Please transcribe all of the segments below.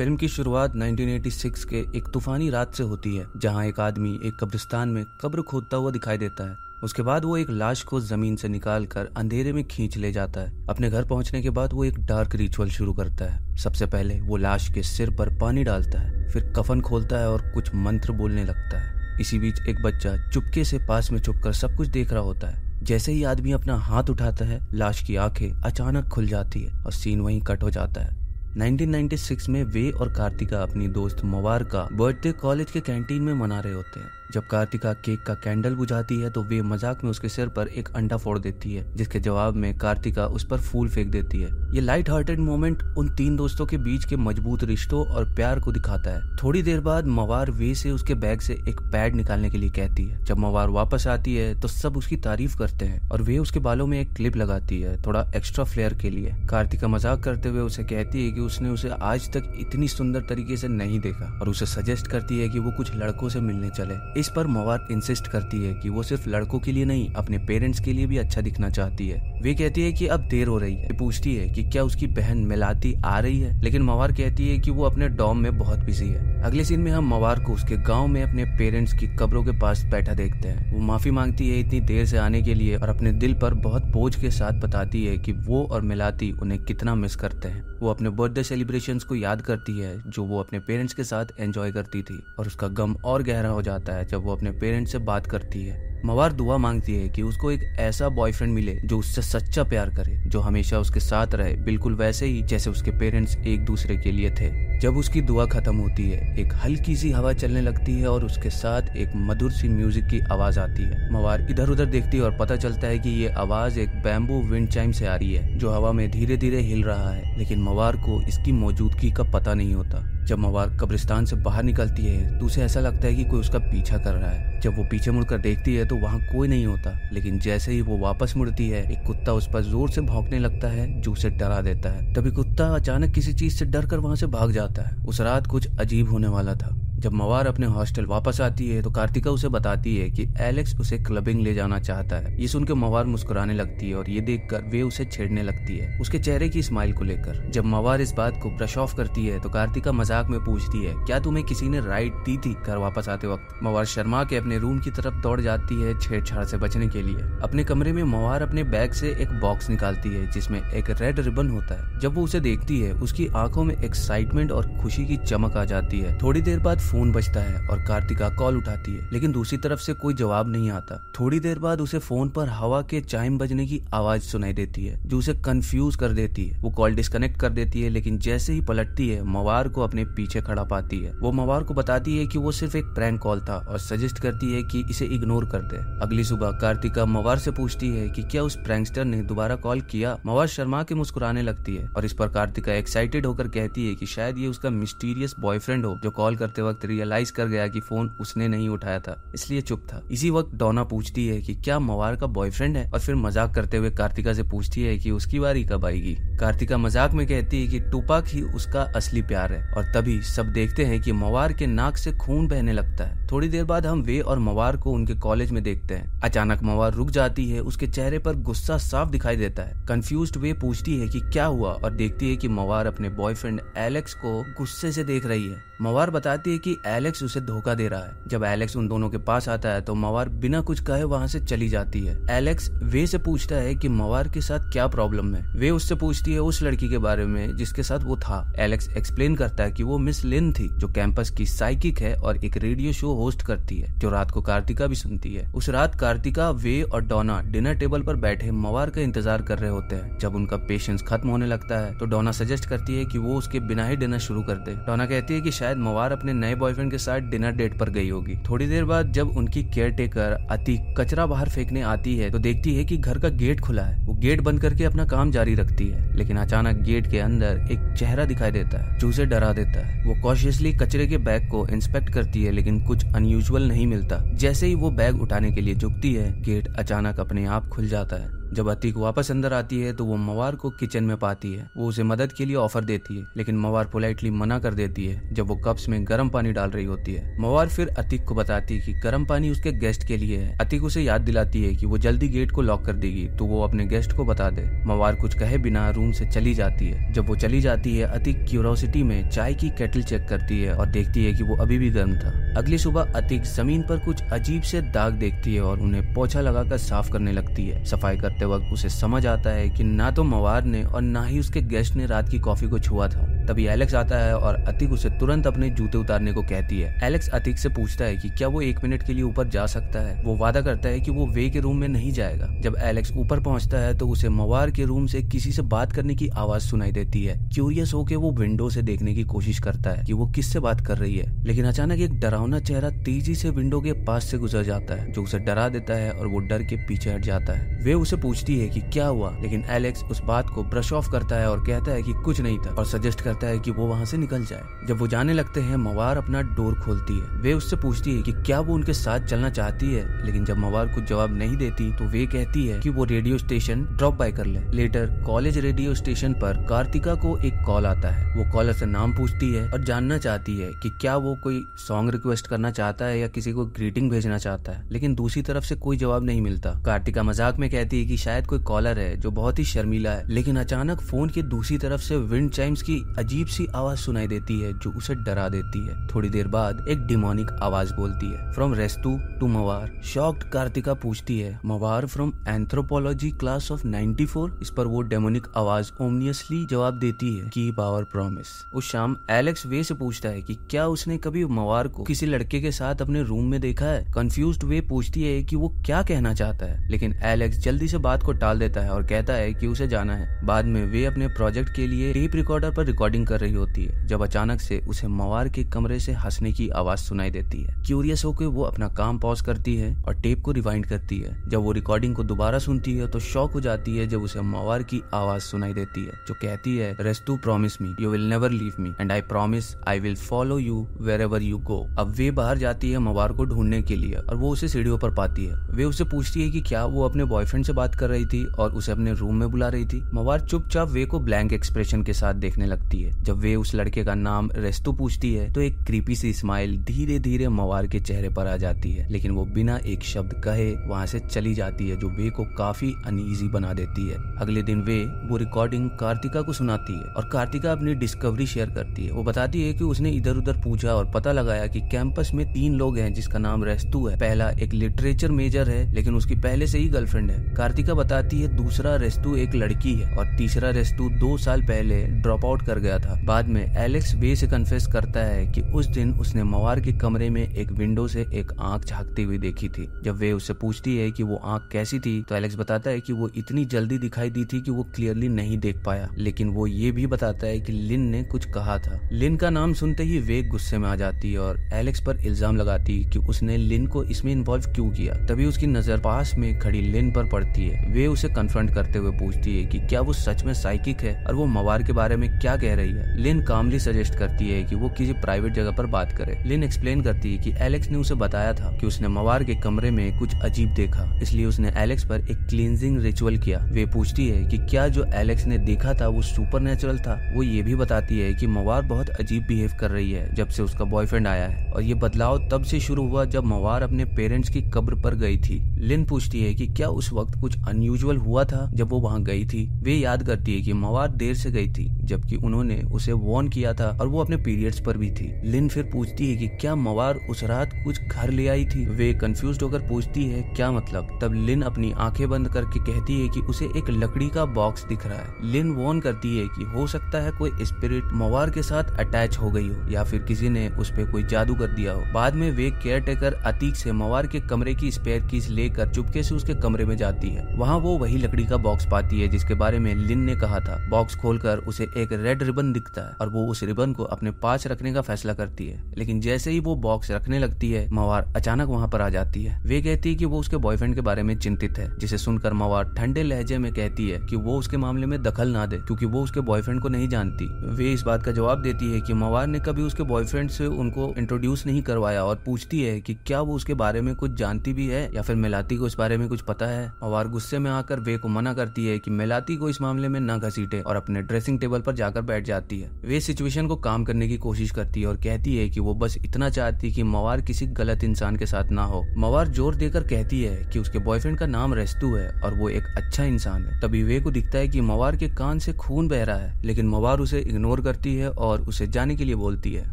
Film की शुरुआत 1986 के एक तूफानी रात से होती है, जहां एक आदमी एक कब्रिस्तान में कब्र खोदता हुआ दिखाई देता है। उसके बाद वो एक लाश को जमीन से निकालकर अंधेरे में खींच ले जाता है। अपने घर पहुंचने के बाद वो एक डार्क रिचुअल शुरू करता है। सबसे पहले वो लाश के सिर पर पानी डालता है, फिर कफन खोलता है और कुछ मंत्र बोलने लगता है। इसी बीच एक बच्चा चुपके से पास में छुपकर सब कुछ देख रहा होता है। जैसे ही आदमी अपना हाथ उठाता है, लाश की आंखें अचानक खुल जाती है और सीन वहीं कट हो जाता है। 1996 में वे और कार्तिका अपनी दोस्त मवार का बर्थडे कॉलेज के कैंटीन में मना रहे होते हैं। जब कार्तिका केक का कैंडल बुझाती है तो वे मजाक में उसके सिर पर एक अंडा फोड़ देती है, जिसके जवाब में कार्तिका उस पर फूल फेंक देती है। ये लाइट हार्टेड मोमेंट उन तीन दोस्तों के बीच के मजबूत रिश्तों और प्यार को दिखाता है। थोड़ी देर बाद मवार वे से उसके बैग से एक पैड निकालने के लिए कहती है। जब मवार वापस आती है तो सब उसकी तारीफ करते हैं और वे उसके बालों में एक क्लिप लगाती है, थोड़ा एक्स्ट्रा फ्लेयर के लिए। कार्तिका मजाक करते हुए उसे कहती है कि उसने उसे आज तक इतनी सुंदर तरीके से नहीं देखा और उसे सजेस्ट करती है कि वो कुछ लड़कों से मिलने चले। इस पर मवार इंसिस्ट करती है कि वो सिर्फ लड़कों के लिए नहीं, अपने पेरेंट्स के लिए भी अच्छा दिखना चाहती है। वे कहती है कि अब देर हो रही है। पूछती है कि क्या उसकी बहन मिलाती आ रही है, लेकिन मवार कहती है कि वो अपने डॉम में बहुत बिजी है। अगले सीन में हम मवार को उसके गांव में अपने पेरेंट्स की कब्रों के पास बैठा देखते हैं। वो माफी मांगती है इतनी देर से आने के लिए और अपने दिल पर बहुत बोझ के साथ बताती है कि वो और मिलाती उन्हें कितना मिस करते हैं। वो अपने बर्थडे सेलिब्रेशंस को याद करती है जो वो अपने पेरेंट्स के साथ एंजॉय करती थी, और उसका गम और गहरा हो जाता है जब वो अपने पेरेंट्स से बात करती है। मवार दुआ मांगती है कि उसको एक ऐसा बॉयफ्रेंड मिले जो उससे सच्चा प्यार करे, जो हमेशा उसके साथ रहे, बिल्कुल वैसे ही जैसे उसके पेरेंट्स एक दूसरे के लिए थे। जब उसकी दुआ खत्म होती है, एक हल्की सी हवा चलने लगती है और उसके साथ एक मधुर सी म्यूजिक की आवाज आती है। मवार इधर उधर देखती है और पता चलता है कि ये आवाज एक बैम्बू विंड चाइम से आ रही है, जो हवा में धीरे धीरे हिल रहा है, लेकिन मवार को इसकी मौजूदगी का पता नहीं होता। जब मवार कब्रिस्तान से बाहर निकलती है तो उसे ऐसा लगता है कि कोई उसका पीछा कर रहा है। जब वो पीछे मुड़कर देखती है तो वहाँ कोई नहीं होता, लेकिन जैसे ही वो वापस मुड़ती है, एक कुत्ता उस पर जोर से भौंकने लगता है जो उसे डरा देता है। तभी कुत्ता अचानक किसी चीज से डर कर वहाँ से भाग जाता है। उस रात कुछ अजीब होने वाला था। जब मवार अपने हॉस्टल वापस आती है तो कार्तिका उसे बताती है कि एलेक्स उसे क्लबिंग ले जाना चाहता है। ये सुनकर मवार मुस्कुराने लगती है और ये देखकर वे उसे छेड़ने लगती है, उसके चेहरे की स्माइल को लेकर। जब मवार इस बात को ब्रश ऑफ करती है तो कार्तिका मजाक में पूछती है, क्या तुम्हें किसी ने राइड दी थी घर वापस आते वक्त? मवार शर्मा के अपने रूम की तरफ दौड़ जाती है छेड़छाड़ से बचने के लिए। अपने कमरे में मवार अपने बैग से एक बॉक्स निकालती है जिसमें एक रेड रिबन होता है। जब वो उसे देखती है, उसकी आंखों में एक्साइटमेंट और खुशी की चमक आ जाती है। थोड़ी देर बाद फोन बजता है और कार्तिका कॉल उठाती है, लेकिन दूसरी तरफ से कोई जवाब नहीं आता। थोड़ी देर बाद उसे फोन पर हवा के चाइम बजने की आवाज सुनाई देती है जो उसे कंफ्यूज कर देती है। वो कॉल डिस्कनेक्ट कर देती है, लेकिन जैसे ही पलटती है, मवार को अपने पीछे खड़ा पाती है। वो मवार को बताती है कि वो सिर्फ एक प्रैंक कॉल था और सजेस्ट करती है कि इसे इग्नोर कर दे। अगली सुबह कार्तिका मवार से पूछती है कि क्या उस प्रैंकस्टर ने दोबारा कॉल किया। मवार शर्मा के मुस्कुराने लगती है और इस पर कार्तिका एक्साइटेड होकर कहती है कि शायद ये उसका मिस्टीरियस बॉयफ्रेंड हो, जो कॉल करते वक्त रियलाइज कर गया कि फोन उसने नहीं उठाया था, इसलिए चुप था। इसी वक्त डोना पूछती है कि क्या मवार का बॉयफ्रेंड है, और फिर मजाक करते हुए कार्तिका से पूछती है कि उसकी बारी कब आएगी। कार्तिका मजाक में कहती है कि टूपाक ही उसका असली प्यार है, और तभी सब देखते हैं कि मवार के नाक से खून बहने लगता है। थोड़ी देर बाद हम वे और मवार को उनके कॉलेज में देखते हैं। अचानक मवार रुक जाती है, उसके चेहरे पर गुस्सा साफ दिखाई देता है। कंफ्यूज्ड वे पूछती है कि क्या हुआ, और देखती है कि मवार अपने बॉयफ्रेंड एलेक्स को गुस्से से देख रही है। मवार बताती है कि एलेक्स उसे धोखा दे रहा है। जब एलेक्स उन दोनों के पास आता है तो मवार बिना कुछ कहे वहाँ से चली जाती है। एलेक्स वे से पूछता है कि मवार के साथ क्या प्रॉब्लम है। वे उससे पूछती है उस लड़की के बारे में जिसके साथ वो था। एलेक्स एक्सप्लेन करता है कि वो मिस लिन थी, जो कैंपस की साइकिक है और एक रेडियो शो होस्ट करती है, जो रात को कार्तिका भी सुनती है। उस रात कार्तिका, वे और डोना डिनर टेबल पर बैठे मवार का इंतजार कर रहे होते हैं। जब उनका पेशेंस खत्म होने लगता है तो डोना सजेस्ट करती है कि वो उसके बिना ही डिनर शुरू कर दे। डोना कहती है कि शायद मवार अपने नए बॉयफ्रेंड के साथ डिनर डेट पर गई होगी। थोड़ी देर बाद जब उनकी केयरटेकर अति कचरा बाहर फेंकने आती है तो देखती है कि घर का गेट खुला है। वो गेट बंद करके अपना काम जारी रखती है, लेकिन अचानक गेट के अंदर एक चेहरा दिखाई देता है जो उसे डरा देता है। वो कॉशियसली कचरे के बैग को इंस्पेक्ट करती है, लेकिन कुछ अनयूजुअल नहीं मिलता। जैसे ही वो बैग उठाने के लिए झुकती है, गेट अचानक अपने आप खुल जाता है। जब अतीक वापस अंदर आती है तो वो मवार को किचन में पाती है। वो उसे मदद के लिए ऑफर देती है, लेकिन मवार पोलाइटली मना कर देती है जब वो कप्स में गर्म पानी डाल रही होती है। मवार फिर अतीक को बताती है कि गर्म पानी उसके गेस्ट के लिए है। अतीक उसे याद दिलाती है कि वो जल्दी गेट को लॉक कर देगी तो वो अपने गेस्ट को बता दे। मवार कुछ कहे बिना रूम से चली जाती है। जब वो चली जाती है, अतीक क्यूरोसिटी में चाय की केटल चेक करती है और देखती है कि वो अभी भी गर्म था। अगली सुबह अतीक जमीन पर कुछ अजीब से दाग देखती है और उन्हें पोछा लगाकर साफ करने लगती है। सफाई करते वक्त उसे समझ आता है कि ना तो मवार ने और ना ही उसके गेस्ट ने रात की कॉफी को छुआ था। तभी एलेक्स आता है और अतीक उसे तुरंत अपने जूते उतारने को कहती है। एलेक्स अतीक से पूछता है कि क्या वो 1 मिनट के लिए ऊपर जा सकता है। वो वादा करता है कि वो वे के रूम में नहीं जाएगा। जब एलेक्स ऊपर पहुंचता है तो उसे मवार के रूम से किसी से बात करने की आवाज सुनाई देती है। क्यूरियस होकर वो विंडो से देखने की कोशिश करता है कि वो किससे बात कर रही है, लेकिन अचानक एक डरावना चेहरा तेजी से विंडो के पास से गुजर जाता है जो उसे डरा देता है और वो डर के पीछे हट जाता है। वे उसे पूछती है कि क्या हुआ, लेकिन एलेक्स उस बात को ब्रश ऑफ करता है और कहता है कि कुछ नहीं था और सजेस्ट करता है कि वो वहां से निकल जाए। जब वो जाने लगते हैं, मवार अपना डोर खोलती है। वे उससे पूछती है कि क्या वो उनके साथ चलना चाहती है, लेकिन जब मवार कुछ जवाब नहीं देती तो वे कहती है कि वो रेडियो स्टेशन ड्रॉप बाय कर ले। लेटर कॉलेज रेडियो स्टेशन पर कार्तिका को एक कॉल आता है। वो कॉलर से नाम पूछती है और जानना चाहती है कि क्या वो कोई सॉन्ग रिक्वेस्ट करना चाहता है या किसी को ग्रीटिंग भेजना चाहता है, लेकिन दूसरी तरफ से कोई जवाब नहीं मिलता। कार्तिका मजाक में कहती है कि शायद कोई कॉलर है जो बहुत ही शर्मीला है, लेकिन अचानक फोन की दूसरी तरफ से विंड चाइम्स की अजीब सी आवाज सुनाई देती है जो उसे डरा देती है। थोड़ी देर बाद एक डिमोनिक आवाज बोलती है, फ्रॉम रेस्तु टू मवार। शॉक्ड कार्तिका पूछती है, मवार फ्रॉम एंथ्रोपोलॉजी क्लास ऑफ 94? इस पर वो डेमोनिक आवाज ओमनियसली जवाब देती है, कीप आवर प्रॉमिस। उस शाम एलेक्स वे से पूछता है कि क्या उसने कभी मवार को किसी लड़के के साथ अपने रूम में देखा है। कंफ्यूज्ड वे पूछती है कि वो क्या कहना चाहता है, लेकिन एलेक्स जल्दी से बात को टाल देता है और कहता है कि उसे जाना है। बाद में वे अपने प्रोजेक्ट के लिए टेप रिकॉर्डर पर रिकॉर्डिंग कर रही होती है जब अचानक से उसे मवार के कमरे से हंसने की आवाज सुनाई देती है। क्यूरियस होकर वो अपना काम पॉज करती है और टेप को रिवाइंड करती है। जब वो रिकॉर्डिंग को दोबारा सुनती है तो शॉक हो जाती है जब उसे मवार की आवाज सुनाई देती है जो कहती है, रेस्तु promise me you will never leave me and I promise I will follow you wherever you go. अब वे बाहर जाती है मवार को ढूंढने के लिए और वो उसे सीढ़ियों पर पाती है। वे उसे पूछती है कि क्या वो अपने बॉयफ्रेंड से बात कर रही थी और उसे अपने रूम में बुला रही थी। मवार चुपचाप वे को ब्लैंक एक्सप्रेशन के साथ देखने लगती है। जब वे उस लड़के का नाम रेस्तु पूछती है तो एक क्रीपी सी स्माइल धीरे धीरे मवार के चेहरे पर आ जाती है, लेकिन वो बिना एक शब्द कहे वहाँ से चली जाती है जो वे को काफी अनईजी बना देती है। अगले दिन वे वो रिकॉर्डिंग कार्तिका को सुनाती है और कार्तिका अपनी डिस्कवरी शेयर करती है। वो बताती है कि उसने इधर उधर पूछा और पता लगाया कि कैंपस में 3 लोग हैं जिसका नाम रेस्तु है। पहला एक लिटरेचर मेजर है लेकिन उसकी पहले से ही गर्लफ्रेंड है। कार्तिका बताती है दूसरा रेस्तु एक लड़की है और तीसरा रेस्तु 2 साल पहले ड्रॉप आउट कर गया था। बाद में एलेक्स वे से कन्फेस करता है कि उस दिन उसने मवार के कमरे में एक विंडो से एक आंख झांकती हुई देखी थी। जब वे उससे पूछती है कि वो आंख कैसी थी तो एलेक्स बताता है कि वो इतनी जल्दी दिखाई दी थी कि वो क्लियरली नहीं देख पाया, लेकिन वो ये भी बताता है कि लिन ने कुछ कहा था। लिन का नाम सुनते ही वे गुस्से में आ जाती है और एलेक्स पर इल्जाम लगाती है कि उसने लिन को इसमें इन्वॉल्व क्यों किया। तभी उसकी नजर पास में खड़ी लिन पर पड़ती है। वे उसे कन्फ्रंट करते हुए पूछती है कि क्या वो सच में साइकिक है और वो मवार के बारे में क्या कह रही है। लिन कामली सजेस्ट करती है कि वो किसी प्राइवेट जगह पर बात करे। लिन एक्सप्लेन करती है कि एलेक्स ने उसे बताया था कि उसने मवार के कमरे में कुछ अजीब देखा, इसलिए उसने एलेक्स पर एक क्लींजिंग रिचुअल किया। वे पूछती है कि क्या जो एलेक्स ने देखा था वो सुपरनेचुरल था। वो ये भी बताती है कि मवार बहुत अजीब बिहेव कर रही है जब से उसका बॉयफ्रेंड आया है और ये बदलाव तब से शुरू हुआ जब मवार अपने पेरेंट्स की कब्र पर गई थी। लिन पूछती है कि क्या उस वक्त कुछ अनयूजुअल हुआ था जब वो वहाँ गई थी। वे याद करती है कि मवार देर से गई थी जबकि उन्होंने उसे वार्न किया था और वो अपने पीरियड्स पर भी थी। लिन फिर पूछती है कि क्या मवार उस रात कुछ घर ले आई थी। वे कंफ्यूज्ड होकर पूछती है क्या मतलब। तब लिन अपनी आंखें बंद करके कहती है कि उसे एक लकड़ी का बॉक्स दिख रहा है। लिन वार्न करती है कि हो सकता है कोई स्पिरिट मवार के साथ अटैच हो गई हो या फिर किसी ने उस पे कोई जादू कर दिया हो। बाद में वे केयर टेकर अतीक से मवार के कमरे की स्पेयर कीज लेकर चुपके से उसके कमरे में जाती है। वहाँ वो वही लकड़ी का बॉक्स पाती है जिसके बारे में लिन ने कहा था। बॉक्स खोलकर उसे एक रेड रिबन दिखता है और वो उस रिबन को अपने पास रखने का फैसला करती है। लेकिन जैसे ही वो बॉक्स रखने लगती है, मवार अचानक वहाँ पर आ जाती है। वे कहती है कि वो उसके बॉयफ्रेंड के बारे में चिंतित है, जिसे सुनकर मवार ठंडे लहजे में कहती है कि वो उसके मामले में दखल ना दे क्योंकि वो उसके बॉयफ्रेंड को नहीं जानती। वे इस बात का जवाब देती है कि मवार ने कभी उसके बॉयफ्रेंड से उनको इंट्रोड्यूस नहीं करवाया और पूछती है कि क्या वो उसके बारे में कुछ जानती भी है या फिर मेलाती को इस बारे में कुछ पता है। मवार गुस्से में आकर वे को मना करती है कि मेलाती को इस मामले में न घसीटे और अपने ड्रेसिंग टेबल पर जाकर बैठ जाती है। वे सिचुएशन को काम करने की कोशिश करती है और कहती है कि वो बस इतना चाहती कि मवार किसी गलत इंसान के साथ ना हो। मवार जोर देकर कहती है कि उसके बॉयफ्रेंड का नाम रेस्तु है और वो एक अच्छा इंसान है। तभी वे को दिखता है कि मवार के कान से खून बह रहा है, लेकिन मवार उसे इग्नोर करती है और उसे जाने के लिए बोलती है।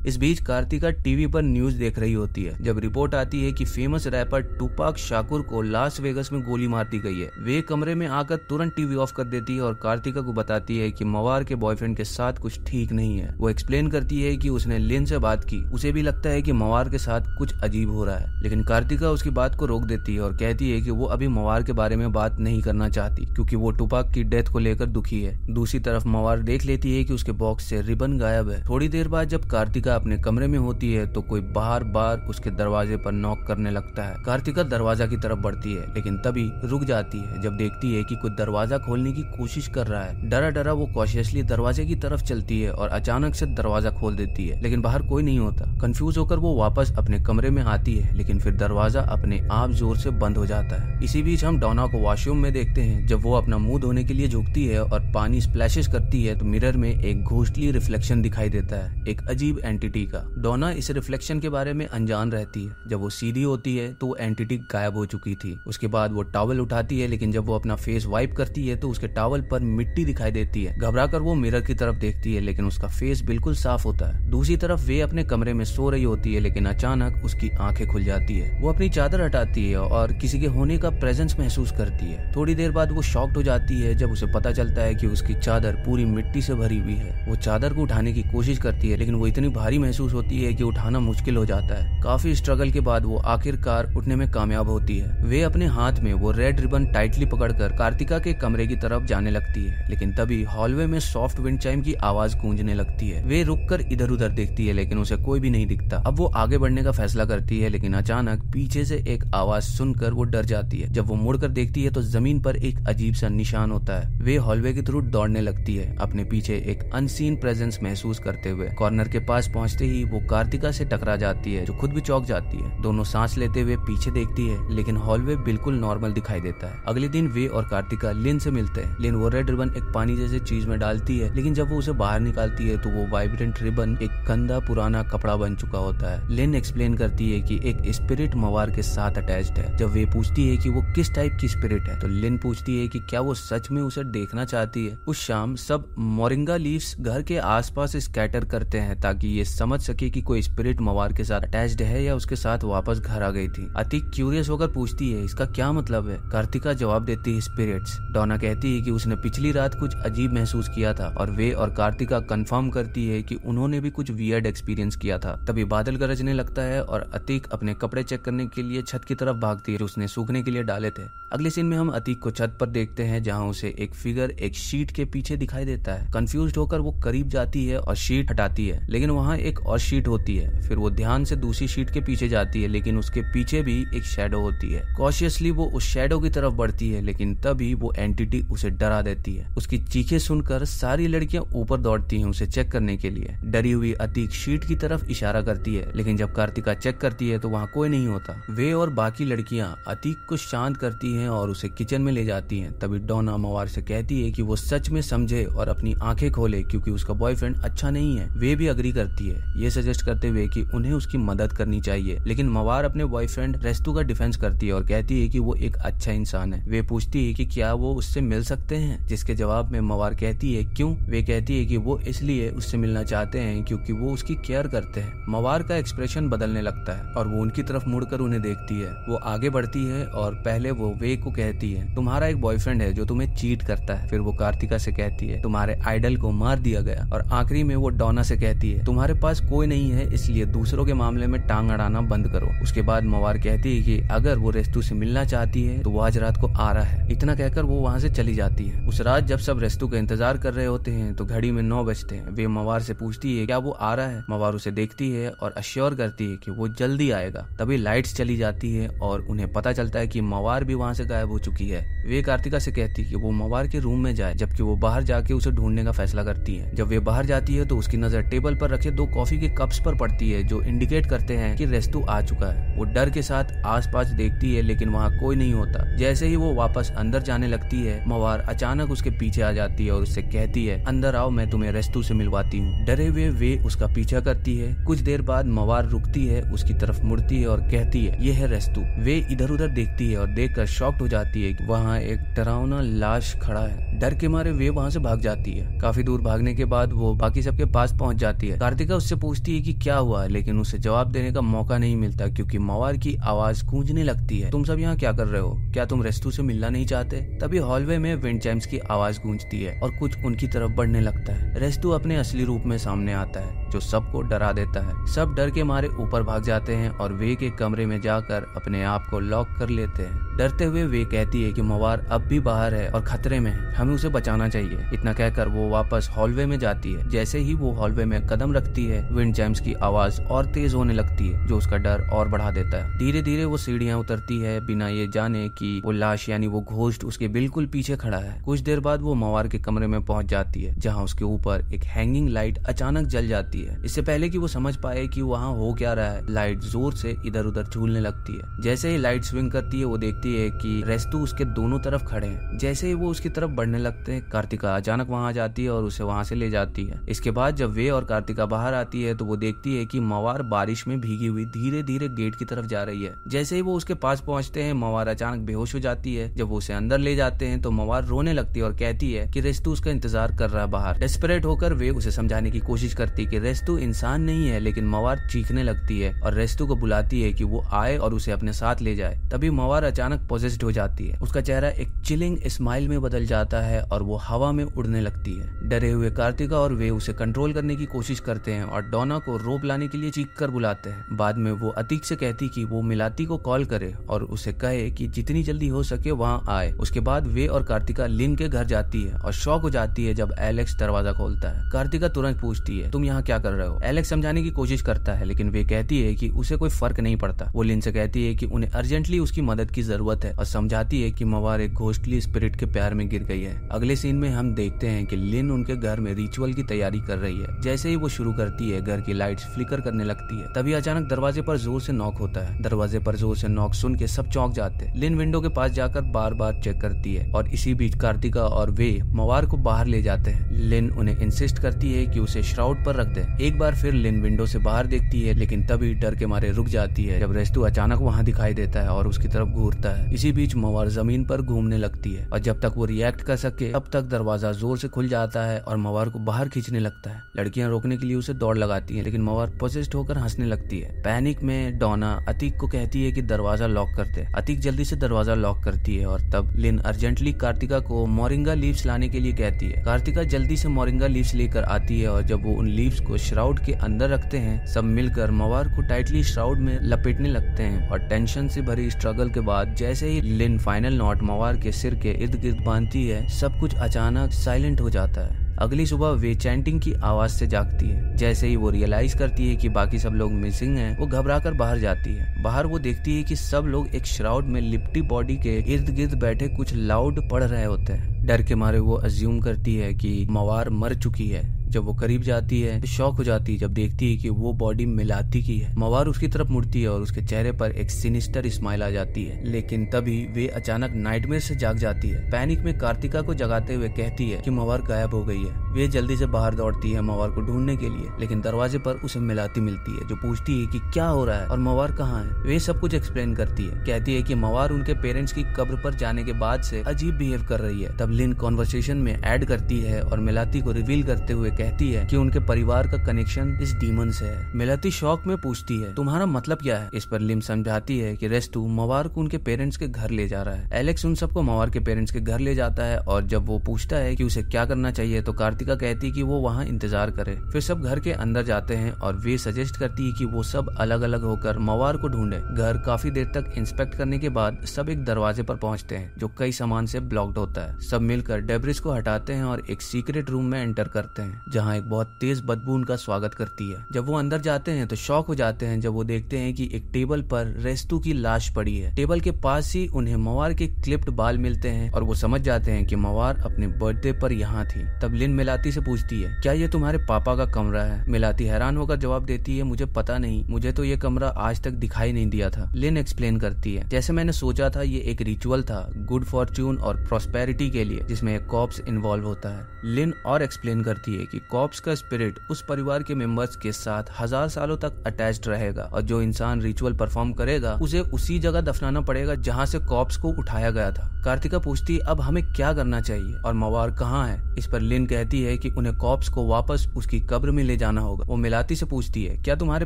इस बीच कार्तिका टीवी पर न्यूज देख रही होती है जब रिपोर्ट आती है कि फेमस रैपर टुपाक शाकुर को लास वेगस में गोली मार दी गई है। वे कमरे में आकर तुरंत टीवी ऑफ कर देती है और कार्तिका को बताती है कि मवार के बॉयफ्रेंड के साथ कुछ ठीक नहीं है। वो एक्सप्लेन करती है कि उसने लिन से बात की, उसे भी लगता है कि मवार के साथ कुछ अजीब हो रहा है, लेकिन कार्तिका उसकी बात को रोक देती है और कहती है कि वो अभी मवार के बारे में बात नहीं करना चाहती क्योंकि वो टुपाक की डेथ को लेकर दुखी है। दूसरी तरफ मवार देख लेती है कि उसके बॉक्स से रिबन गायब है। थोड़ी देर बाद जब कार्तिका अपने कमरे में होती है तो कोई बार बार उसके दरवाजे पर नॉक करने लगता है। कार्तिका दरवाजा की तरफ बढ़ती है, लेकिन तभी रुक जाती है जब देखती है कि कोई दरवाजा खोलने की कोशिश कर रहा है। डरा डरा वो कॉशियसली दरवाजे की तरफ चलती है और अचानक से दरवाजा खोल देती है, लेकिन बाहर कोई नहीं होता। कंफ्यूज होकर वो वापस अपने कमरे में आती है, लेकिन फिर दरवाजा अपने आप जोर से बंद हो जाता है। इसी बीच हम डोना को वॉशरूम में देखते हैं। जब वो अपना मुंह धोने के लिए झुकती है और पानी स्प्लैशेस करती है तो मिरर में एक घोस्टली रिफ्लेक्शन दिखाई देता है, एक अजीब एंटिटी का। डोना इस रिफ्लेक्शन के बारे में अनजान रहती है। जब वो सीधी होती है तो वो एंटिटी गायब हो चुकी थी। उसके बाद वो टॉवल उठाती है, लेकिन जब वो अपना फेस वाइप करती है तो उसके टॉवल पर मिट्टी दिखाई देती है। घबराकर वो मिरर की तरफ देखती है, लेकिन उसका फेस बिल्कुल साफ होता है। दूसरी तरफ वे अपने कमरे में सो रही होती है, लेकिन अचानक उसकी आंखें खुल जाती है। वो अपनी चादर हटाती है और किसी के होने का प्रेजेंस महसूस करती है। थोड़ी देर बाद वो शॉक्ड हो जाती है जब उसे पता चलता है कि उसकी चादर पूरी मिट्टी से भरी हुई है। वो चादर को उठाने की कोशिश करती है, लेकिन वो इतनी भारी महसूस होती है कि उठाना मुश्किल हो जाता है। काफी स्ट्रगल के बाद वो आखिरकार उठने में कामयाब होती है। वे अपने हाथ में वो रेड रिबन टाइटली पकड़कर कार्तिका के कमरे की तरफ जाने लगती है, लेकिन तभी हॉलवे में सॉफ्ट विंड चाइम की आवाज गूंजने लगती है। वे रुककर इधर उधर देखती है, लेकिन उसे कोई भी नहीं दिखता। अब वो आगे बढ़ने का फैसला करती है, लेकिन अचानक पीछे से एक आवाज सुनकर वो डर जाती है। जब वो मुड़कर देखती है तो जमीन पर एक अजीब सा निशान होता है। वे हॉलवे के थ्रू दौड़ने लगती है, अपने पीछे एक अनसीन प्रेजेंस महसूस करते हुए। कॉर्नर के पास पहुंचते ही वो कार्तिका से टकरा जाती है, जो खुद भी चौंक जाती है। दोनों सांस लेते हुए पीछे देखती है, लेकिन हॉलवे बिल्कुल नॉर्मल दिखाई देता है। अगले दिन वे और कार्तिका लिन से मिलते हैं। लिन वो रेड रिबन एक पानी जैसे चीज में डालती है, लेकिन जब वो उसे बाहर निकालती है तो वो वाइब्रेंट रिबन एक गंदा पुराना कपड़ा बन चुका होता है। लिन एक्सप्लेन करती है कि एक स्पिरिट मवार के साथ अटैच्ड है। जब वे पूछती है कि वो किस टाइप की स्पिरिट है तो लिन पूछती है कि क्या वो सच में उसे देखना चाहती है। उस शाम सब मोरिंगा लीव्स घर के आसपास स्कैटर करते हैं ताकि ये समझ सके कि कोई स्पिरिट मवार के साथ अटैच्ड है या उसके साथ वापस घर आ गई थी। अतीक क्यूरियस होकर पूछती है इसका क्या मतलब है। कार्तिका जवाब देती है स्पिरिट्स। डोना कहती है कि उसने पिछली रात कुछ अजीब महसूस किया था और वे और कार्तिका कंफर्म करती है कि उन्होंने भी कुछ वियर्ड एक्सपीरियंस किया था। तभी बादल गरजने लगता है और अतीक अपने कपड़े चेक करने के लिए छत की तरफ भागती है जो उसने सूखने के लिए डाले थे। अगले सीन में हम अतीक को छत पर देखते हैं जहां उसे एक फिगर एक शीट के पीछे दिखाई देता है। कंफ्यूज्ड होकर वो करीब जाती है और शीट हटाती है, लेकिन वहां एक और शीट होती है। फिर वो ध्यान से दूसरी शीट के पीछे जाती है, लेकिन उसके पीछे भी एक शैडो होती है। कॉशियसली वो उस शैडो की तरफ बढ़ती है, लेकिन तभी वो एंटिटी उसे डरा देती है। उसकी चीखें सुनकर सारी लड़कियां ऊपर दौड़ती हैं उसे चेक करने के लिए। डरी हुई अतीक शीट की तरफ इशारा करती है, लेकिन जब कार्तिका चेक करती है तो वहाँ कोई नहीं होता। वे और बाकी लड़कियां अतीक को शांत करती हैं और उसे किचन में ले जाती हैं। तभी डोना मवार से कहती है कि वो सच में समझे और अपनी आंखें खोले क्योंकि उसका बॉयफ्रेंड अच्छा नहीं है। वे भी अग्री करती है, ये सजेस्ट करते हुए कि उन्हें उसकी मदद करनी चाहिए, लेकिन मवार अपने बॉयफ्रेंड रेस्तु का डिफेंस करती है और कहती है कि वो एक अच्छा इंसान है। वे पूछती है कि क्या वो उससे मिल सकते हैं, जिसके जवाब में मवार कहती है क्यों। वे कहती है कि वो इसलिए उससे मिलना चाहते हैं क्योंकि वो उसकी केयर करते हैं। मवार का एक्सप्रेशन बदलने लगता है और वो उनकी तरफ मुड़कर उन्हें देखती है। वो आगे बढ़ती है और पहले वो वे को कहती है तुम्हारा एक बॉयफ्रेंड है जो तुम्हें चीट करता है। फिर वो कार्तिका से कहती है तुम्हारे आइडल को मार दिया गया। और आखिरी में वो डोना से कहती है तुम्हारे पास कोई नहीं है इसलिए दूसरों के मामले में टांग अड़ाना बंद करो। उसके बाद मवार कहती है कि अगर वो रेस्तु से मिलना चाहती है तो वो आज रात को आ रहा है। इतना कहकर वो वहाँ से चली जाती है। उस रात जब सब रेस्तु का इंतजार कर रहे होते हैं तो घड़ी में 9 बजते हैं। वे मवार से पूछती है क्या वो आ रहा है। मवार उसे देखती है और अश्योर करती है कि वो जल्दी आएगा। तभी लाइट्स चली जाती है और उन्हें पता चलता है कि मवार भी वहाँ से गायब हो चुकी है। वे कार्तिका से कहती है कि वो मवार के रूम में जाए, जबकि वो बाहर जाके उसे ढूंढने का फैसला करती है। जब वे बाहर जाती है तो उसकी नजर टेबल पर रखे 2 कॉफी के कप्स पर पड़ती है जो इंडिकेट करते हैं कि रेस्तु आ चुका है। वो डर के साथ आसपास देखती है लेकिन वहाँ कोई नहीं होता। जैसे ही वो वापस अंदर जाने लगती है, मवार अचानक उसके पीछे आ जाती है और उससे कहती है अंदर आओ, मैं तुम्हें रेस्तु से मिलवाती हूँ। डरे हुए वे उसका पीछा करती है। कुछ देर बाद मवार रुकती है, उसकी तरफ मुड़ती है और कहती है ये है रेस्तु। वे इधर उधर देखती है और देखकर शॉक्ड हो जाती है। वहाँ एक डरावना लाश खड़ा है। डर के मारे वे वहाँ से भाग जाती है। काफी दूर भागने के बाद वो बाकी सबके पास पहुंच जाती है। कार्तिका उससे पूछती है कि क्या हुआ, लेकिन उसे जवाब देने का मौका नहीं मिलता क्योंकि मवार की आवाज गूंजने लगती है। तुम सब यहाँ क्या कर रहे हो? क्या तुम रेस्तु से मिलना नहीं चाहते? तभी हॉलवे में विंड चाइम्स की आवाज गूंजती है और कुछ उनकी तरफ बढ़ने लगता है। रेस्तु अपने असली रूप में सामने आता है जो सबको डरा देता है। सब डर के मारे ऊपर भाग जाते हैं और वे के कमरे में जाकर अपने आप को लॉक कर लेते हैं। डरते हुए वे कहती है कि मवार अब भी बाहर है और खतरे में है, हमें उसे बचाना चाहिए। इतना कहकर वो वापस हॉलवे में जाती है। जैसे ही वो हॉलवे में कदम रखती है, विंड चाइम्स की आवाज और तेज होने लगती है जो उसका डर और बढ़ा देता है। धीरे धीरे वो सीढ़ियां उतरती है बिना ये जाने कि वो लाश यानी वो घोस्ट उसके बिल्कुल पीछे खड़ा है। कुछ देर बाद वो मवार के कमरे में पहुंच जाती है जहाँ उसके ऊपर एक हैंगिंग लाइट अचानक जल जाती है। इससे पहले कि वो समझ पाए कि वहाँ हो क्या रहा है, लाइट जोर से इधर उधर झूलने लगती है। जैसे ही लाइट स्विंग करती है वो देखती है कि रेस्तु उसके दोनों तरफ खड़े हैं। जैसे ही वो उसकी तरफ बढ़ने लगते हैं, कार्तिका अचानक वहाँ जाती है और उसे वहाँ से ले जाती है। इसके बाद जब वे और कार्तिका बाहर आती है तो वो देखती है कि मवार बारिश में भीगी हुई धीरे धीरे गेट की तरफ जा रही है। जैसे ही वो उसके पास पहुंचते हैं, मवार अचानक बेहोश हो जाती है। जब वो उसे अंदर ले जाते हैं तो मवार रोने लगती है और कहती है कि रेस्तु उसका इंतजार कर रहा है बाहर। डेस्परेट होकर वे उसे समझाने की कोशिश करती है कि रेस्तु इंसान नहीं है, लेकिन मवार चीखने लगती है और रेस्तु को बुलाती है कि वो आए और उसे अपने साथ ले जाए। तभी मवार अचानक पोजेस्ड हो जाती है। उसका चेहरा एक चिलिंग स्माइल में बदल जाता है और वो हवा में उड़ने लगती है। डरे हुए कार्तिका और वे उसे कंट्रोल करने की कोशिश करते हैं और डोना को रोप लाने के लिए चीख कर बुलाते हैं। बाद में वो अतीक से कहती कि वो मिलाती को कॉल करे और उसे कहे कि जितनी जल्दी हो सके वहाँ आए। उसके बाद वे और कार्तिका लिन के घर जाती है और शॉक हो जाती है जब एलेक्स दरवाजा खोलता है। कार्तिका तुरंत पूछती है तुम यहाँ क्या कर रहे हो? एलेक्स समझाने की कोशिश करता है लेकिन वे कहती है कि उसे कोई फर्क नहीं पड़ता। वो लिन से कहती है कि उन्हें अर्जेंटली उसकी मदद की जरूरत है और समझाती है कि मवार एक घोस्टली स्पिरिट के प्यार में गिर गई है। अगले सीन में हम देखते हैं कि लिन उनके घर में रिचुअल की तैयारी कर रही है। जैसे ही वो शुरू करती है, घर की लाइट्स फ्लिकर करने लगती है। तभी अचानक दरवाजे पर जोर से नॉक होता है। दरवाजे पर जोर से नॉक सुन के सब चौंक जाते हैं। लिन विंडो के पास जाकर बार बार चेक करती है और इसी बीच कार्तिका और वे मवार को बाहर ले जाते हैं। लिन उन्हें इंसिस्ट करती है कि उसे श्राउड पर रख दे। एक बार फिर लिन विंडो से बाहर देखती है लेकिन तभी डर के मारे रुक जाती है जब रेस्तु अचानक वहाँ दिखाई देता है और उसकी तरफ घूरता है। इसी बीच मवार जमीन पर घूमने लगती है और जब तक वो रिएक्ट कर सके तब तक दरवाजा जोर से खुल जाता है और मवार को बाहर खींचने लगता है। लड़कियां रोकने के लिए उसे दौड़ लगाती हैं लेकिन मवार पोजेस्ड होकर हंसने लगती है। पैनिक में डोना अतीक को कहती है कि दरवाजा लॉक कर दे। अतीक जल्दी से दरवाजा लॉक करती है और तब लिन अर्जेंटली कार्तिका को मोरिंगा लीव्स लाने के लिए कहती है। कार्तिका जल्दी से मोरिंगा लीव्स लेकर आती है और जब वो उन लीव्स को श्राउड के अंदर रखते हैं, सब मिलकर मवार को टाइटली श्राउड में लपेटने लगते हैं और टेंशन से भरी स्ट्रगल के बाद जैसे ही लिन फाइनल नॉट मवार के सिर के इर्द गिर्द बांधती है, सब कुछ अचानक साइलेंट हो जाता है। अगली सुबह वे चैंटिंग की आवाज से जागती है। जैसे ही वो रियलाइज करती है कि बाकी सब लोग मिसिंग हैं, वो घबराकर बाहर जाती है। बाहर वो देखती है कि सब लोग एक श्राउड में लिपटी बॉडी के इर्द गिर्द बैठे कुछ लाउड पढ़ रहे होते हैं। डर के मारे वो अज्यूम करती है कि मवार मर चुकी है। जब वो करीब जाती है तो शॉक हो जाती है जब देखती है कि वो बॉडी मिलाती की है। मवार उसकी तरफ मुड़ती है और उसके चेहरे पर एक सिनिस्टर स्माइल आ जाती है। लेकिन तभी वे अचानक नाइटमेयर से जाग जाती है। पैनिक में कार्तिका को जगाते हुए कहती है कि मवार गायब हो गई है। वे जल्दी से बाहर दौड़ती है मवार को ढूंढने के लिए, लेकिन दरवाजे पर उसे मिलाती मिलती है जो पूछती है कि क्या हो रहा है और मवार कहाँ है। वे सब कुछ एक्सप्लेन करती है। कहती है कि मवार उनके पेरेंट्स की कब्र पर जाने के बाद से अजीब बिहेव कर रही है। तब लिन कॉन्वर्सेशन में ऐड करती है और मिलाती को रिवील करते हुए कहती है कि उनके परिवार का कनेक्शन इस डीमन से है। मिलाती शौक में पूछती है तुम्हारा मतलब क्या है। इस पर लिम समझाती है कि रेस्तु मवार को उनके पेरेंट्स के घर ले जा रहा है। एलेक्स उन सबको मवार के पेरेंट्स के घर ले जाता है और जब वो पूछता है कि उसे क्या करना चाहिए तो कार्तिका कार्तिका कहती है कि वो वहाँ इंतजार करे। फिर सब घर के अंदर जाते हैं और वे सजेस्ट करती है कि वो सब अलग अलग होकर मवार को ढूंढे। घर काफी देर तक इंस्पेक्ट करने के बाद सब एक दरवाजे पर पहुंचते हैं जो कई सामान से ब्लॉक्ड होता है। सब मिलकर डेब्रिस को हटाते हैं और एक सीक्रेट रूम में एंटर करते हैं जहाँ एक बहुत तेज बदबू उनका स्वागत करती है। जब वो अंदर जाते हैं तो शॉक हो जाते हैं जब वो देखते हैं कि एक टेबल पर रेस्तु की लाश पड़ी है। टेबल के पास ही उन्हें मवार के क्लिप्ड बाल मिलते हैं और वो समझ जाते हैं कि मवार अपने बर्थडे पर यहाँ थी। तब लिन मिलाती से पूछती है, क्या ये तुम्हारे पापा का कमरा है? मिलाती हैरान होकर जवाब देती है, मुझे पता नहीं, मुझे तो ये कमरा आज तक दिखाई नहीं दिया था। लिन एक्सप्लेन करती है, जैसे मैंने सोचा था ये एक रिचुअल था गुड फॉर्च्यून और प्रॉस्पेरिटी के लिए जिसमें एक कॉर्प्स इन्वॉल्व होता है। लिन और एक्सप्लेन करती है कि कॉर्प्स का स्पिरिट उस परिवार के मेंबर्स के साथ 1000 सालों तक अटैच्ड रहेगा और जो इंसान रिचुअल परफॉर्म करेगा उसे उसी जगह दफनाना पड़ेगा जहाँ से कॉर्प्स को उठाया गया था। कार्तिका पूछती है, अब हमें क्या करना चाहिए और मवार कहाँ है? इस पर लिन कहती है कि उन्हें कॉर्प्स को वापस उसकी कब्र में ले जाना होगा। वो मिलाती से पूछती है, क्या तुम्हारे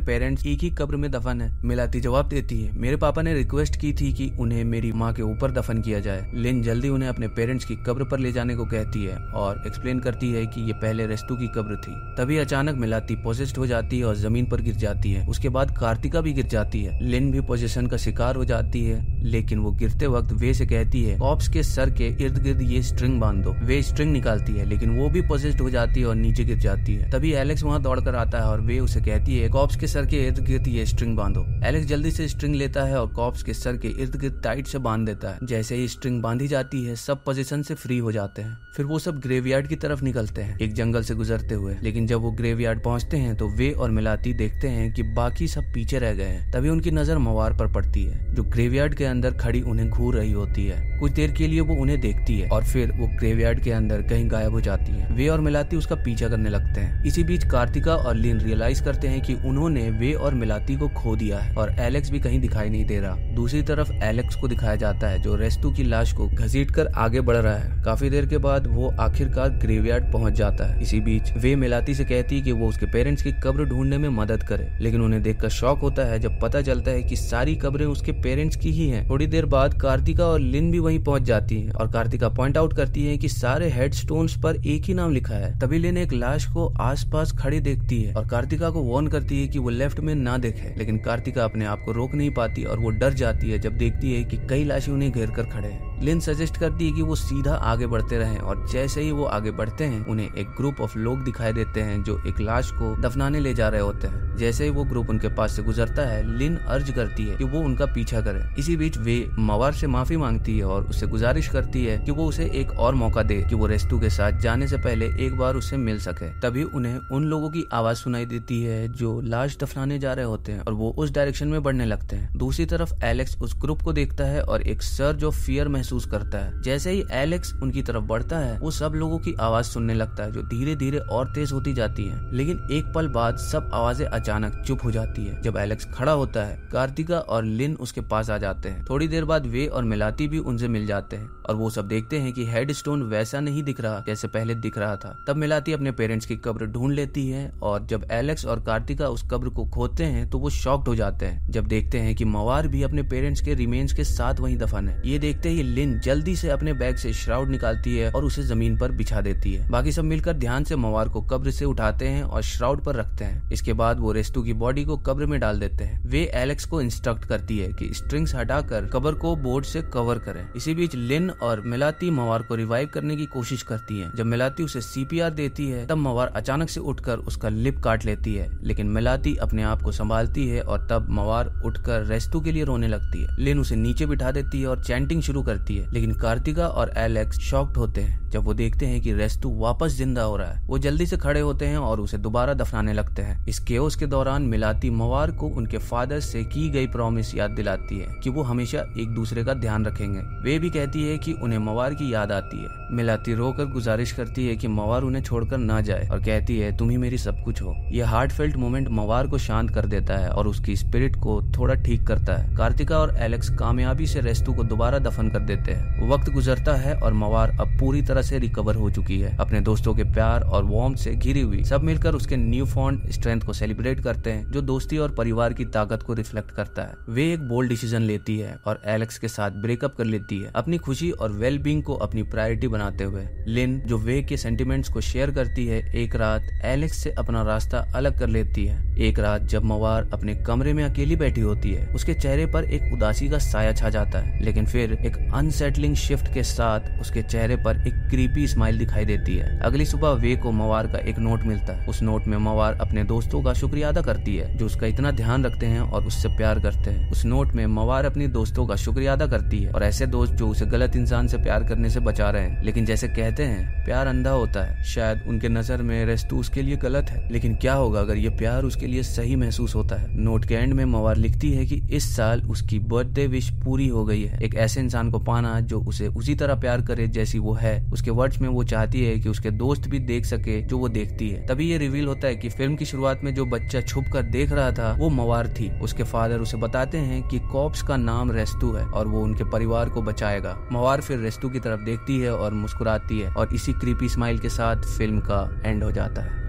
पेरेंट्स एक ही कब्र में दफन है? मिलाती जवाब देती है, मेरे पापा ने रिक्वेस्ट की थी कि उन्हें मेरी माँ के ऊपर दफन किया जाए। लिन जल्दी उन्हें अपने पेरेंट्स की कब्र पर ले जाने को कहती है और एक्सप्लेन करती है कि ये पहले रेस्तु की कब्र थी। तभी अचानक मिलाती पोजेस्ड हो जाती है और जमीन पर गिर जाती है। उसके बाद कार्तिका भी गिर जाती है। लिन भी पोजेशन का शिकार हो जाती है, लेकिन वो गिरते वक्त वे से कहती है, कॉर्प्स के सर के इर्द गिर्द ये स्ट्रिंग बांध दो। वे स्ट्रिंग निकालती है लेकिन वो भी पोजेस्ड हो जाती है और नीचे गिर जाती है। तभी एलेक्स वहाँ दौड़कर आता है और वे उसे कहती है, कॉर्प्स के सर के इर्द गिर्द ये स्ट्रिंग बांधो। एलेक्स जल्दी से स्ट्रिंग लेता है और कॉर्प्स के सर के इर्द गिर्द टाइट से बांध देता है। जैसे ही स्ट्रिंग बांधी जाती है सब पोजीशन से फ्री हो जाते हैं। फिर वो सब ग्रेवयार्ड की तरफ निकलते हैं एक जंगल से गुजरते हुए। लेकिन जब वो ग्रेवयार्ड पहुंचते हैं तो वे और मिलाती देखते हैं कि बाकी सब पीछे रह गए हैं। तभी उनकी नजर मवार पर पड़ती है जो ग्रेवयार्ड के अंदर खड़ी उन्हें घूर रही होती है। कुछ देर के लिए वो उन्हें देखती है और फिर वो ग्रेवयार्ड के अंदर कहीं गायब हो जाती है। वे और मिलाती उसका पीछा करने लगते हैं। इसी बीच कार्तिका और लिन रियलाइज करते हैं कि उन्होंने वे और मिलाती को खो दिया है और एलेक्स भी कहीं दिखाई नहीं दे रहा। दूसरी तरफ एलेक्स को दिखाया जाता है जो रेस्तु की लाश को घसीटकर आगे बढ़ रहा है। काफी देर के बाद वो आखिरकार ग्रेवयार्ड पहुंच जाता है। इसी बीच वे मिलाती से कहती है कि वो उसके पेरेंट्स की कब्र ढूंढने में मदद करे, लेकिन उन्हें देखकर शॉक होता है जब पता चलता है कि सारी कब्रें उसके पेरेंट्स की ही हैं। थोड़ी देर बाद कार्तिका और लिन भी वहीं पहुंच जाती हैं और कार्तिका पॉइंट आउट करती है कि सारे हेडस्टोन्स पर एक ही नाम लिखा है। तभी लिन एक लाश को आसपास खड़ी देखती है और कार्तिका को वार्न करती है कि वो लेफ्ट में ना देखे, लेकिन कार्तिका अपने आप को रोक नहीं पाती और वो डर जाती है जब देखती है कि कई लाशें उन्हें घेर कर खड़े हैं। लिन सजेस्ट करती है कि वो सीधा आगे बढ़ते रहें और जैसे ही वो आगे बढ़ते हैं उन्हें एक ग्रुप ऑफ लोग दिखाई देते हैं जो एक लाश को दफनाने ले जा रहे होते हैं। जैसे ही वो ग्रुप उनके पास से गुजरता है लिन अर्ज करती है कि वो उनका पीछा करे। इसी बीच वे मवार से माफी मांगती है और उससे गुजारिश करती है कि वो उसे एक और मौका दे कि वो रेस्तु के साथ जाने से पहले एक बार उससे मिल सके। तभी उन्हें उन लोगों की आवाज सुनाई देती है जो लाश दफनाने जा रहे होते हैं और वो उस डायरेक्शन में बढ़ने लगते हैं। दूसरी तरफ एलेक्स उस ग्रुप को देखता है और एक सर्ज ऑफ फियर महसूस करता है। जैसे ही एलेक्स उनकी तरफ बढ़ता है वो सब लोगों की आवाज सुनने लगता है जो धीरे धीरे और तेज होती जाती है। लेकिन एक पल बाद सब आवाजें अचानक चुप हो जाती है। जब एलेक्स खड़ा होता है कार्तिका और लिन उसके पास आ जाते हैं। थोड़ी देर बाद वे और मिलाती भी उनसे मिल जाते हैं और वो सब देखते हैं कि हेडस्टोन वैसा नहीं दिख रहा जैसे पहले दिख रहा था। तब मिलाती अपने पेरेंट्स की कब्र ढूंढ लेती है और जब एलेक्स और कार्तिका उस कब्र को खोदते हैं तो वो शॉक्ड हो जाते हैं जब देखते हैं कि मवार भी अपने पेरेंट्स के रिमेन्स के साथ वहीं दफन है। ये देखते ही लिन जल्दी से अपने बैग से श्राउड निकालती है और उसे जमीन पर बिछा देती है। बाकी सब मिलकर ध्यान से मवार को कब्र से उठाते हैं और श्राउड पर रखते हैं। इसके बाद वो रेस्तु की बॉडी को कब्र में डाल देते हैं। वे एलेक्स को इंस्ट्रक्ट करती है कि स्ट्रिंग्स हटाकर कब्र को बोर्ड से कवर करें। इसी बीच लिन और मिलाती मवार को रिवाइव करने की कोशिश करती है। जब मिलाती उसे सीपीआर देती है तब मवार अचानक से उठकर उसका लिप काट लेती है, लेकिन मिलाती अपने आप को संभालती है और तब मवार उठकर रेस्तु के लिए रोने लगती है। लिन उसे नीचे बिठा देती है और चैंटिंग शुरू करती है, लेकिन कार्तिका और एलेक्स शॉक्ड होते हैं जब वो देखते हैं कि रेस्तु वापस जिंदा हो रहा है। वो जल्दी से खड़े होते हैं और उसे दोबारा दफनाने लगते हैं। इस केओस के दौरान मिलाती मवार को उनके फादर से की गई प्रॉमिस याद दिलाती है कि वो हमेशा एक दूसरे का ध्यान रखेंगे। वे भी कहती है कि उन्हें मवार की याद आती है। मिलाती रोकर गुजारिश करती है कि मवार उन्हें छोड़कर ना जाए और कहती है तुम ही मेरी सब कुछ हो। यह हार्टफेल्ट मोमेंट मवार को शांत कर देता है और उसकी स्पिरिट को थोड़ा ठीक करता है। कार्तिका और एलेक्स कामयाबी से रेस्तु को दोबारा दफन कर देते हैं। वक्त गुजरता है और मवार अब पूरी तरह तरह से रिकवर हो चुकी है, अपने दोस्तों के प्यार और वार्म से घिरी हुई। सब मिलकर उसके न्यू फॉन्ड स्ट्रेंथ को सेलिब्रेट करते हैं, जो दोस्ती और परिवार की ताकत को रिफ्लेक्ट करता है। वे एक बोल्ड डिसीजन लेती है और एलेक्स के साथ ब्रेकअप कर लेती है, अपनी खुशी और वेल बीइंग को अपनी प्रायोरिटी बनाते हुए। लिन, जो वे के सेंटिमेंट्स को शेयर करती है, एक रात एलेक्स से अपना रास्ता अलग कर लेती है। एक रात जब मवार अपने कमरे में अकेली बैठी होती है, उसके चेहरे पर एक उदासी का साया छा जाता है, लेकिन फिर एक अनसेटलिंग शिफ्ट के साथ उसके चेहरे पर एक क्रीपी स्माइल दिखाई देती है। अगली सुबह वे को मवार का एक नोट मिलता है। उस नोट में मवार अपने दोस्तों का शुक्रिया अदा करती है, जो उसका इतना ध्यान रखते हैं और उससे प्यार करते हैं। उस नोट में मवार अपनी दोस्तों का शुक्रिया अदा करती है और ऐसे दोस्त जो उसे गलत इंसान से प्यार करने से बचा रहे हैं। लेकिन जैसे कहते हैं, प्यार अंधा होता है। शायद उनके नजर में रेस्तु उसके लिए गलत है, लेकिन क्या होगा अगर ये प्यार उसके लिए सही महसूस होता है। नोट के एंड में मवार लिखती है कि इस साल उसकी बर्थडे विश पूरी हो गई है। एक ऐसे इंसान को पाना जो उसे उसी तरह प्यार करे जैसी वो है। उसके वर्ड्स में वो चाहती है कि उसके दोस्त भी देख सके जो वो देखती है। तभी ये रिवील होता है कि फिल्म की शुरुआत में जो बच्चा छुप कर देख रहा था वो मवार थी। उसके फादर उसे बताते हैं कि कॉप्स का नाम रेस्तु है और वो उनके परिवार को बचाएगा। मवार फिर रेस्तु की तरफ देखती है और मुस्कुराती है और इसी क्रीपी स्माइल के साथ फिल्म का एंड हो जाता है।